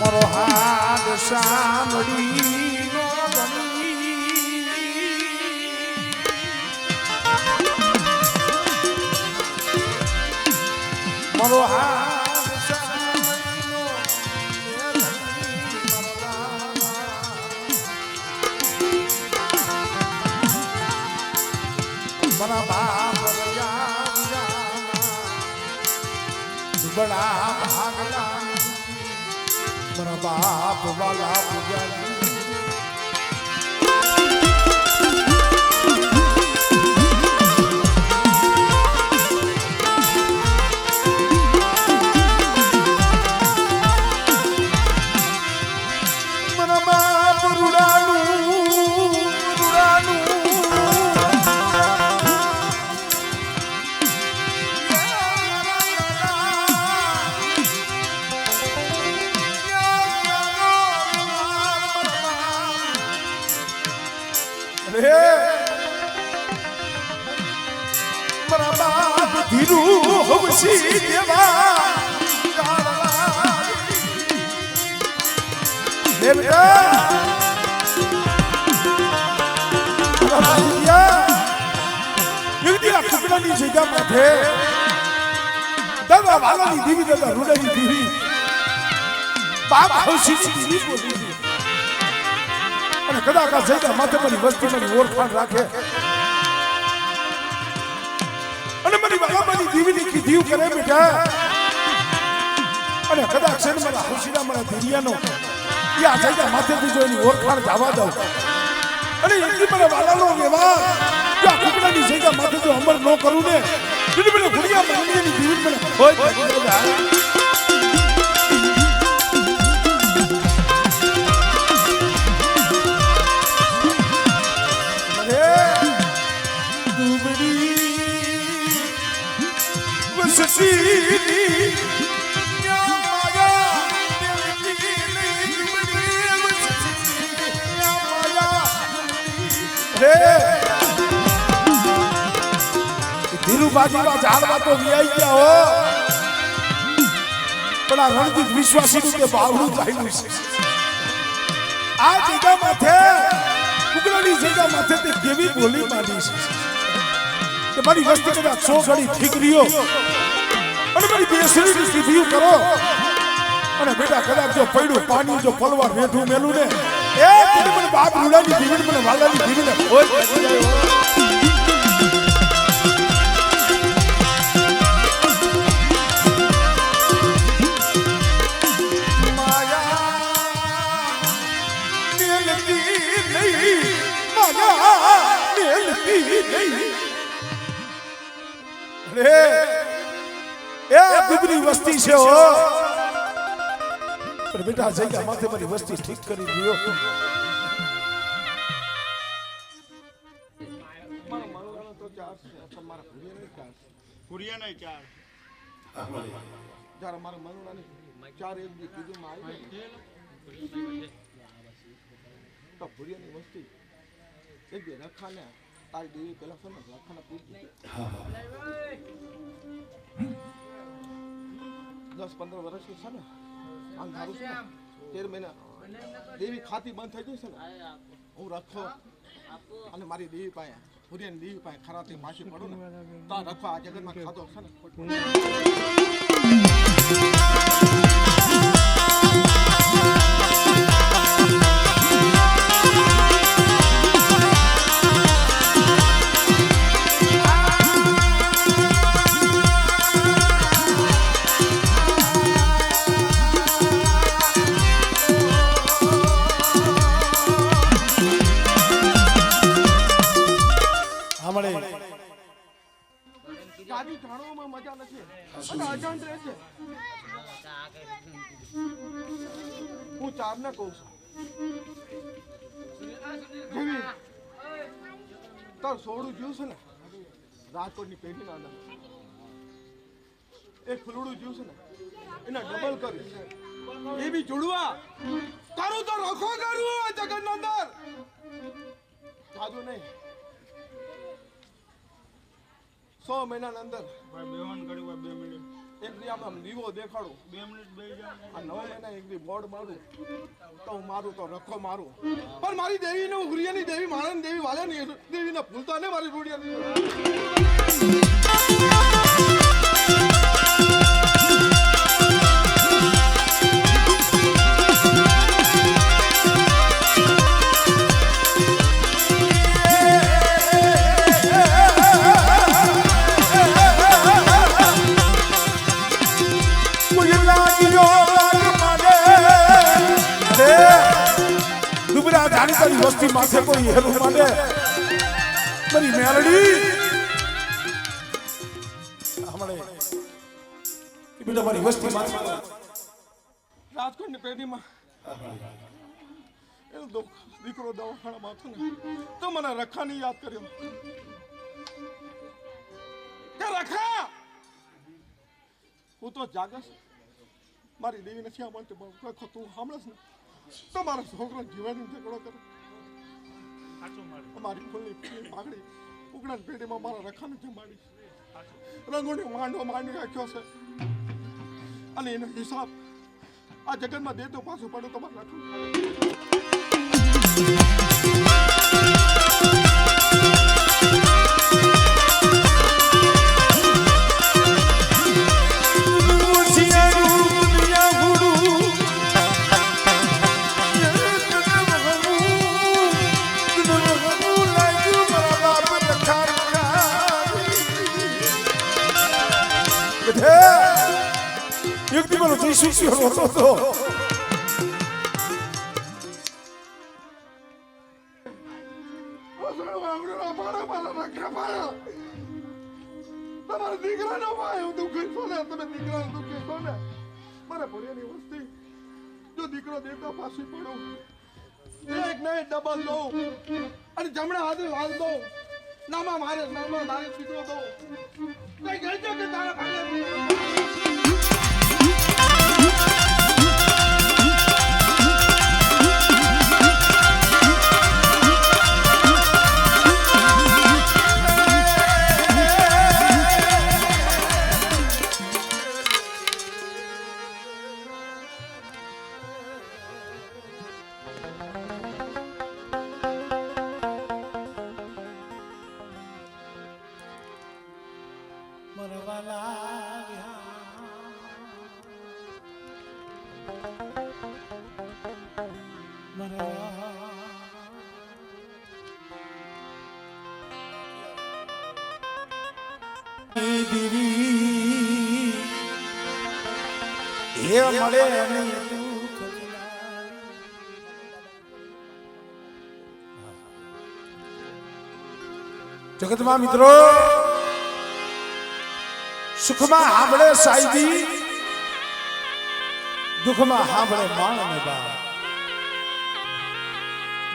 મારો હાથ સાંભળી મારો હાથ સાંભળીનો મારા બાપ બડા ભાગલા મારા બાપ વાલા પૂજાજી ધીરુ હવસી દેવા કુકડાની જગ્યા માથે દાદા વાલાની દેવી દાદા રૂડાની દેવી બાપ હવસી દેવી બોલી અને કદાચ આ જગ્યા માથે મારી વસ્તીની ઓળખાણ રાખે દીવીની કીધું કરે બેટા અને કદાચ છે મારા હુશીરા મારા ધીરિયાનો એ આ જગ્યા માથેથી જો એની ઓળખાણ જવા દઉં અને એટલી મને વાલાનો વ્યવહાર જો આ કુકડાની જગ્યા માથે જો અમર ન કરું ને એટલે મને ભૂલિયા મંગળીની દીવી મને હોય ધીરુબાજીમાં ઝાડવા તો વિયાઈ ગયા હો પણ આ રણજીત વિશ્વાસીનું તે બાવડું ચાલ્યું છે આ જગ્યા માથે કુકડાની જગ્યા માથે તે કેવી બોલી માંડી છે કે મારી વસ્તી કદાચ 100 ઘડી ઠીકરીઓ અને મારી બેસરીની સીધીઓ કરો અને બેટા કદાચ જો પડ્યું પાણી જો પલવા રેઠું મેલું ને એ મને બાપ રૂડાની દીવી મને વાલાની દીવી ને વસ્તી છે હો પણ બેટા જગ્યા માથે મારી વસ્તી ઠીક કરી દીયો રખાને તારી દેવી પેલા રખાને પૂછી 10-15 વર્ષની છે ને આમ ધારું છે 13 મહિના દેવી ખાતી બંધ થઈ જશે ને હું રખો અને મારી દેવી પાસે ભુરિયાની દેવી પાસે ખરાતી પાછી પડું ને તો રખો આ જગતમાં ખાધો છે ને મજા નથી અને અજાણ રહે છે હું 4 ને કહું છું જેવી તાર સોડું જ્યું છે ને રાજકોટની પેઢીના અંદર એક ફૂલડું જ્યું છે ને એના ડબલ કરી એ બી જોડવા તારું તો રખો કરવું આ જગતના અંદર જાદુ નહીં 100 મહિનાના અંદર ભાઈ બેહન કર્યું 2 મિનિટ એક દી આમ દીવો દેખાડું 2 મિનિટ બેસી જાવ આ 9 મહિના એક દી બોર્ડ મારું તો હું મારું તો રખો મારું પણ મારી દેવીને હુરિયાની દેવી માણસની દેવી વાલેની દેવીને ભૂલતા ને મારી રૂડિયાની વસ્તી માથે કોઈ હેરું માંડે મારી મેલડી હમણે બેટા મારી વસ્તી માથે રાજકોટની પેઢીમાં એનો દીકરો દવાખાનામાં હતો ને તો મને રખાની યાદ કર્યો કે રખા હું તો જાગસ મારી દેવી નથી આવતી રખો તું સાંભળસ ને તો મારા છોકરો જીવાની ઝઘડો કરે મારી ફૂલની પાઘડી ઉગડાની પેઢીમાં મારા રખાને જમાડી રંગોની માંડી રાખ્યો છે અને એનો હિસાબ આ જગતમાં દેતો પાછું પડે તો મારે રાખવું એક દીવાનો ત્રિશુષી હોતો હતો તમારા દીકરાનો ભાઈ હું દુઃખી છો ને તમે દીકરાનો દુઃખી છો ને મારા ભણ્યાની વસ્તી જો દીકરો દેતા પાછી પડો એક નહીં ડબલ દઉં અને જમણા હાથે હાલ દઉં નામાં મારે દીકરો દઉં કઈ કહેજો કે તારા ભાઈ જગતમાં મિત્રો સુખમાં સાંભળે સાઈદી દુઃખમાં સાંભળે માણ અને બા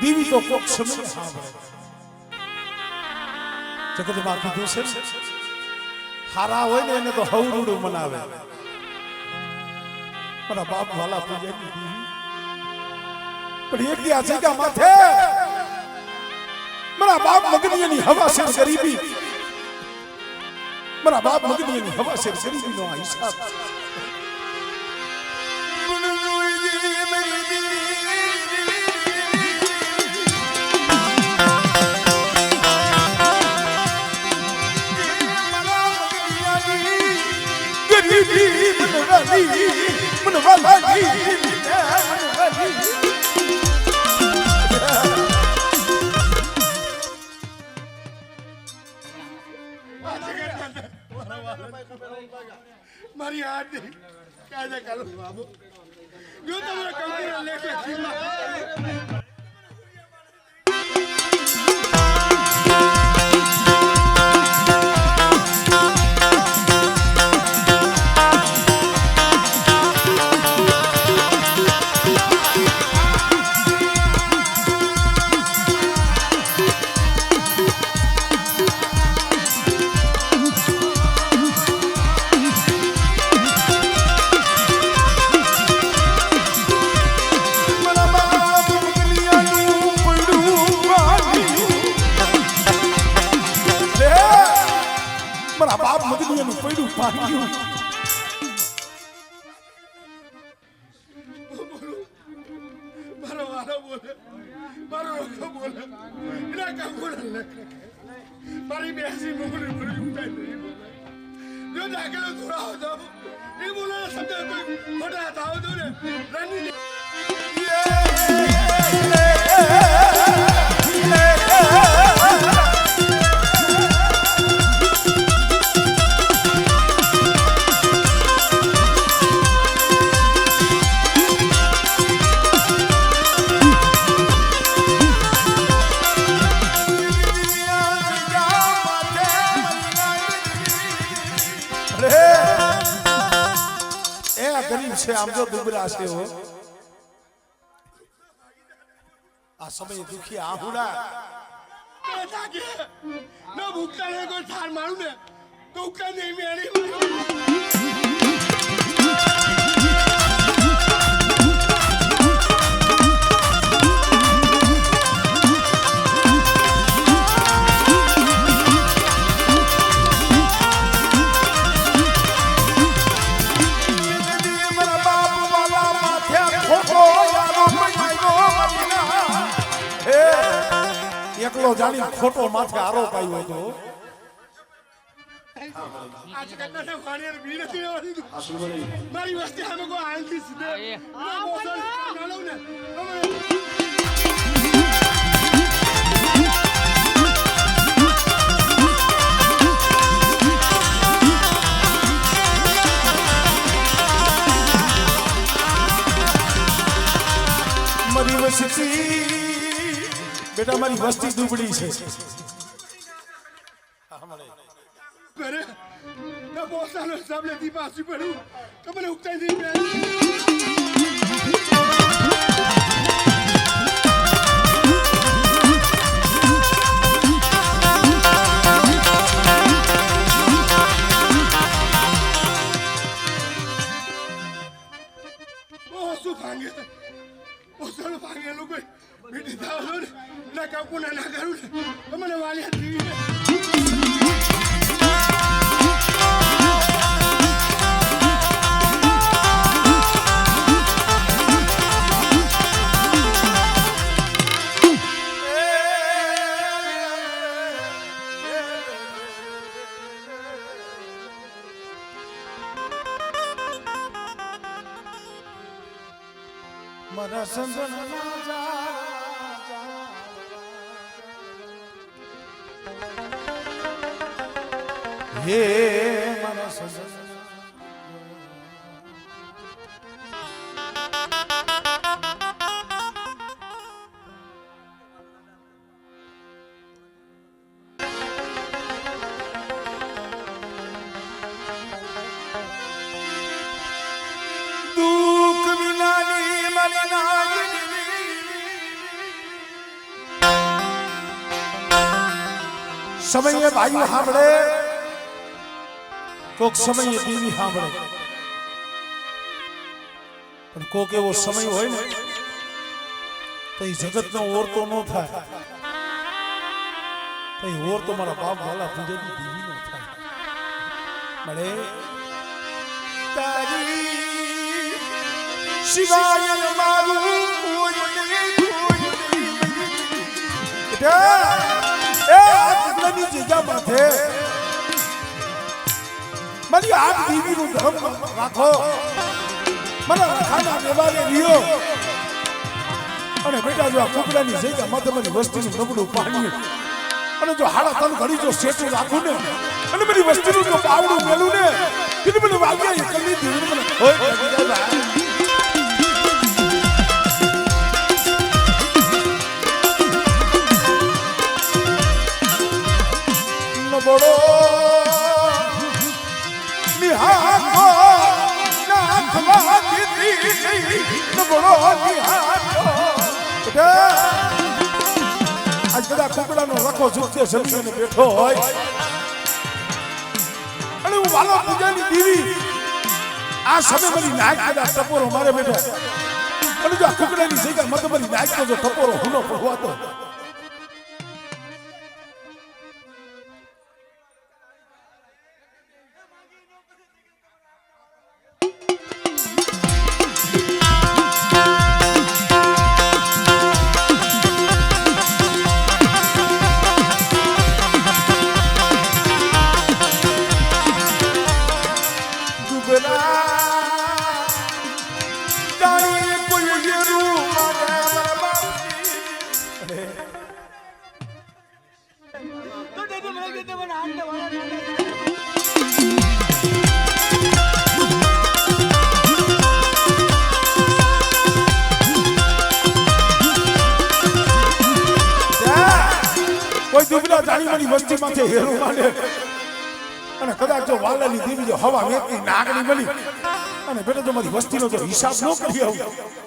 દીવી તો કોક સમય સાંભળે જગતમાં કીધું છે હારા હોય ને એને તો હવરૂડું મનાવે મારા બાપ વાલા પૂજાની દીવી પણ એક દી આ જગ્યા માથે મારા બાપ મગનીની હવા છે ગરીબી મારા બાપ મગનીની હવા છે ગરીબીનો આ હિસાબ ગરીબી મનવાલી મારી હાથ કાયદા કાલો બાબુ જો તમારે કંપની લેખે બોલે મારો રખો બોલે એના કાકોડા મારી બેસી મોકલી ભરી ઉતાઈ નહીં બોલે જો ડાકેલો થોડા હતો એ બોલે શબ્દ મોટા થાવ દો ને રાની છે આમ જો દુબળા છે હો આ સમય દુખી આહુડા ન ભૂખતા ને કોઈ ઠાર મારું ને તો ઉકતા નહીં મેળી એકલો જાણી ખોટો માથે આરોપ આવ્યો હતો મારી વસ્તી અમે કોઈ હાલતી સીધે મારી વસ્તી બેટા મારી વસ્તી દુબળી છે અરે ના બોસાનો હિસાબ લેતી પાછી પડ્યું તો મને ઉકતાઈ દઈ શું ભાંગે બોસાનો ભાંગેલું કોઈ બેટી થાવ ને ના કાપું ના કરું ને તો મને વાલી હતી મારા સંજન હે મારા સંજન દુઃખ વિનાની મારી સમયે ભાઈ સાંભળે કોક સમયે દેવી સાંભળે પણ કોક એવો સમય હોય ને તો એ જગતનો ઓરતો ન થાય તો એ ઓરતો મારા બાપ વાલા પૂજેની દેવી નો થાય મળે તારી શિવાય મારું કોઈ ની જગ્યા માથે મારી આઠ દીવી નું ધર્મ રાખો મને ખાના વ્યવહારે રહ્યો અને બેટા જો આ કુકડાની જગ્યા માં તમારી વસ્તીનું નબળું પાણી અને જો હાડા તન ઘડી જો સેટું રાખું ને અને મારી વસ્તીનું જો પાવડું મેલું ને એટલે મને વાગ્યા એ કલી દીવી મને નબળો નિહાકો નાખવા દીધી નબળો નિહાકો આજ બધા કુકડાનો રખો ઝૂકતે સમજીને બેઠો હોય અને હું વાલો પૂજાની દીવી આ સમય મારી નાક કદાચ ટપોરો મારે બેઠો અને જો આ કુકડાની જગ્યા મત મારી નાક જો ટપોરો હુનો પડવાતો કોઈ દુબળા જાણીમાની વસ્તી માંથી હેરું માંડે અને કદાચ જો વાલાની દેવી જો હવા વેચતી નાગની મળી અને બેટા જો મારી વસ્તીનો જો હિસાબ ન કરી આવું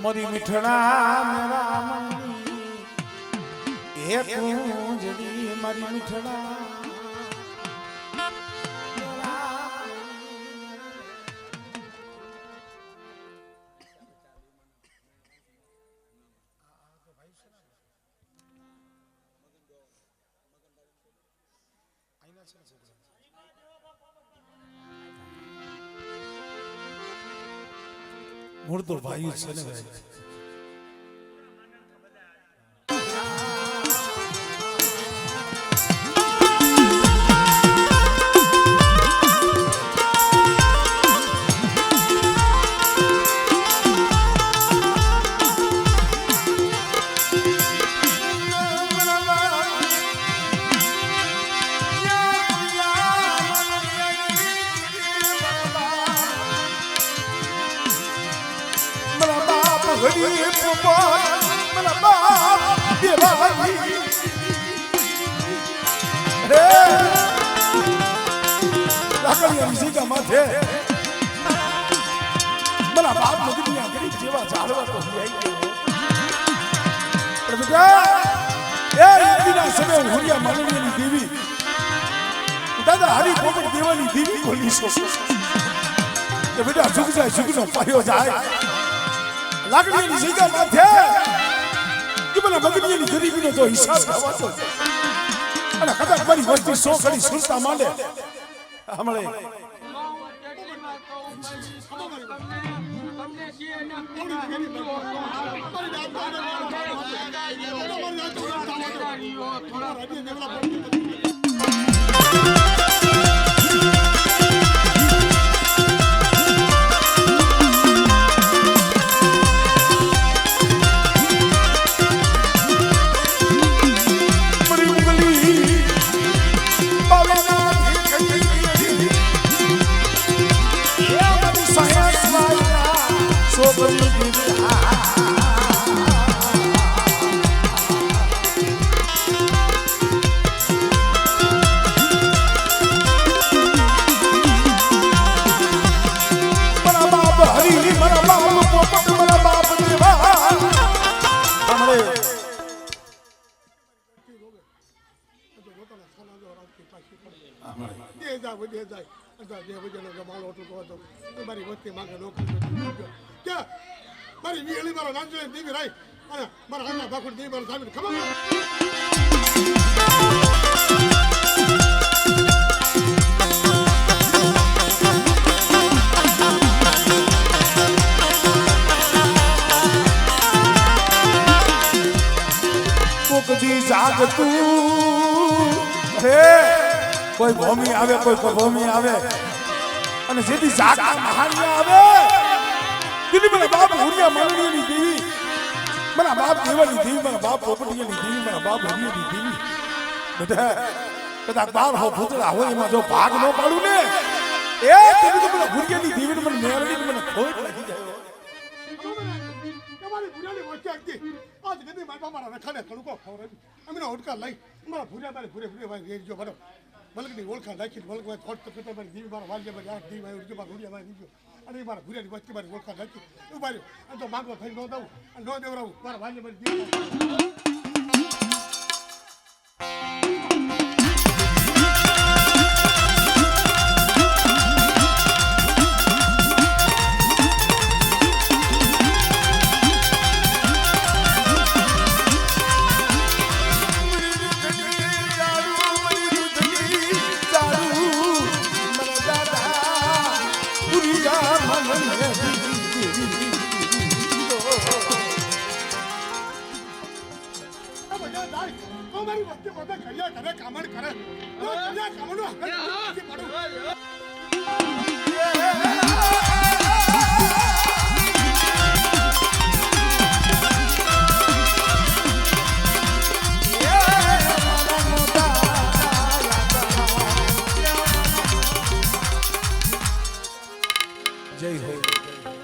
મોરી મીઠડા મેરા મનની એ પૂંજડી મારી મીઠડા મૂળ તો ભાઈ છે ને ભાઈ દાદા હરી પોપટ દેવાની દેવી ખોલી બેટા ઝુક જાય ઝુકનો પાયો જાય લાકડીની જગ્યા માથે કે મને મગનીની ગરીબીનો જો હિસાબ થવાતો અને કદાચ મારી વસ્તી 100 ઘડી સુરતા માંડે હમણે મારી વસ્તી માંગે મારી વીહળી મારા નામ જોઈને દેવી રાય અને મારા હાથના ભાખુડ દેવી મારા સામે ખબર કોકદી જાગતું હે કોઈ ભૂમિ આવે કોઈ ભૂમિ આવે અને જેથી જાગતા મહાનિયા આવે તેની મને બાપ હુરિયા માનણીની દેવી મારા બાપ દેવાની દેવી મારા બાપ પોપટીયાની દેવી મારા બાપ હરિયાની દેવી બધા કદાચ 12 ભૂતળા હોય એમાં જો ભાગ ન પાડું ને એ તેની તો મને હુરિયાની દેવીને મને મેરડી મને ખોટ લાગી જાય તમારી ભૂરિયાની વચ્ચે આગતી આજ ગદી મારા મારા રખાને કણકો ખવરાવી અમે ઓડકા લઈ મારા ભૂરિયા મારે ભૂરે ભાઈ રેજો બરો મલકની ઓળખા નાખીને મલકમાં થોડ તો કરતા મારી દીવી મારા વાલ્ય મારી આઠ દીવી આવ્યું મારા રૂડિયા મારી દીધો અને એ મારા ભૂરિયાની વસ્તી મારી ઓળખા નાખી ઉભા રહ્યો અને તો માંગો થઈ ન દઉં અને ન દેવરાવું મારા વાલ્ય મારી દીવી મારી વસ્તી બધા કલ્યા કરે કામણ કરે કલ્યા કામણો પડું જય હો